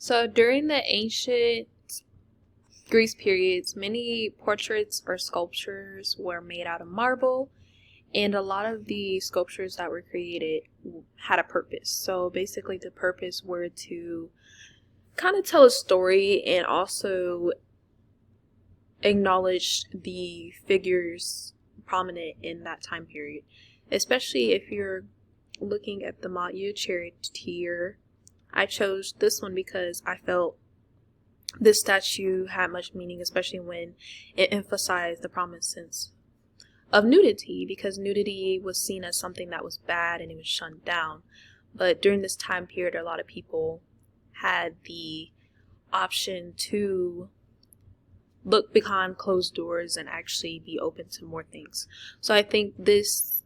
So during the ancient Greece periods, many portraits or sculptures were made out of marble, and a lot of the sculptures that were created had a purpose. So basically the purpose were to kind of tell a story and also acknowledge the figures prominent in that time period. Especially if you're looking at the Motya Charioteer, I chose this one because I felt this statue had much meaning, especially when it emphasized the prominence of nudity, because nudity was seen as something that was bad and it was shunned down. But during this time period, a lot of people had the option to look behind closed doors and actually be open to more things. So I think this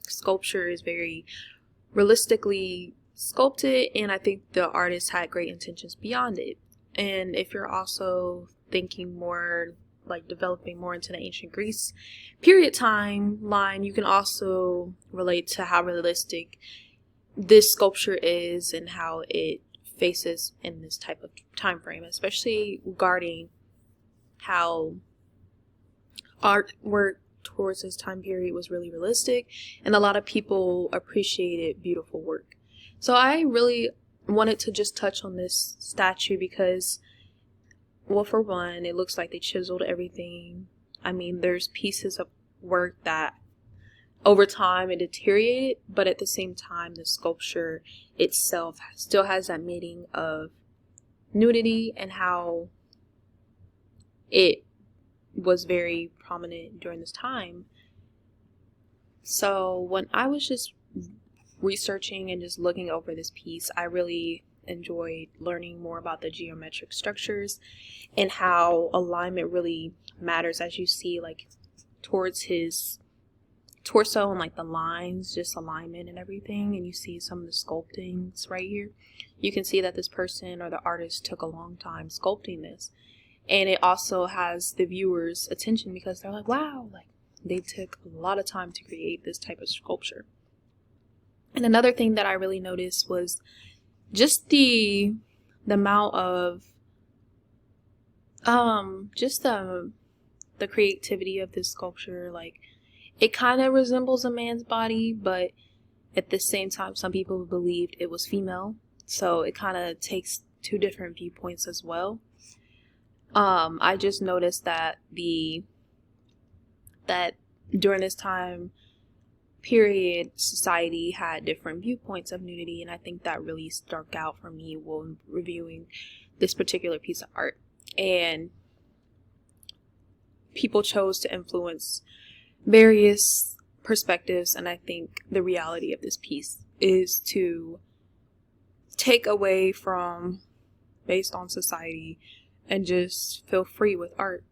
sculpture is very realistically sculpted, and I think the artist had great intentions beyond it. And if you're also thinking more like developing more into the ancient Greece period timeline, you can also relate to how realistic this sculpture is and how it faces in this type of time frame, especially regarding how artwork towards this time period was really realistic, and a lot of people appreciated beautiful work. So I really wanted to just touch on this statue because, well, for one, it looks like they chiseled everything. I mean, there's pieces of work that over time it deteriorated, but at the same time the sculpture itself still has that meaning of nudity and how it was very prominent during this time. So when I was just researching and just looking over this piece, I really enjoyed learning more about the geometric structures and how alignment really matters, as you see like towards his torso and like the lines, just alignment and everything. And you see some of the sculptings right here. You can see that this person or the artist took a long time sculpting this, and it also has the viewer's attention because they're like, wow, like they took a lot of time to create this type of sculpture. And another thing that I really noticed was just the amount of just the creativity of this sculpture. Like, it kind of resembles a man's body, but at the same time some people believed it was female, so it kind of takes two different viewpoints as well. I just noticed that that during this time period, society had different viewpoints of nudity, and I think that really stuck out for me when reviewing this particular piece of art. And people chose to influence various perspectives, and I think the reality of this piece is to take away from based on society and just feel free with art.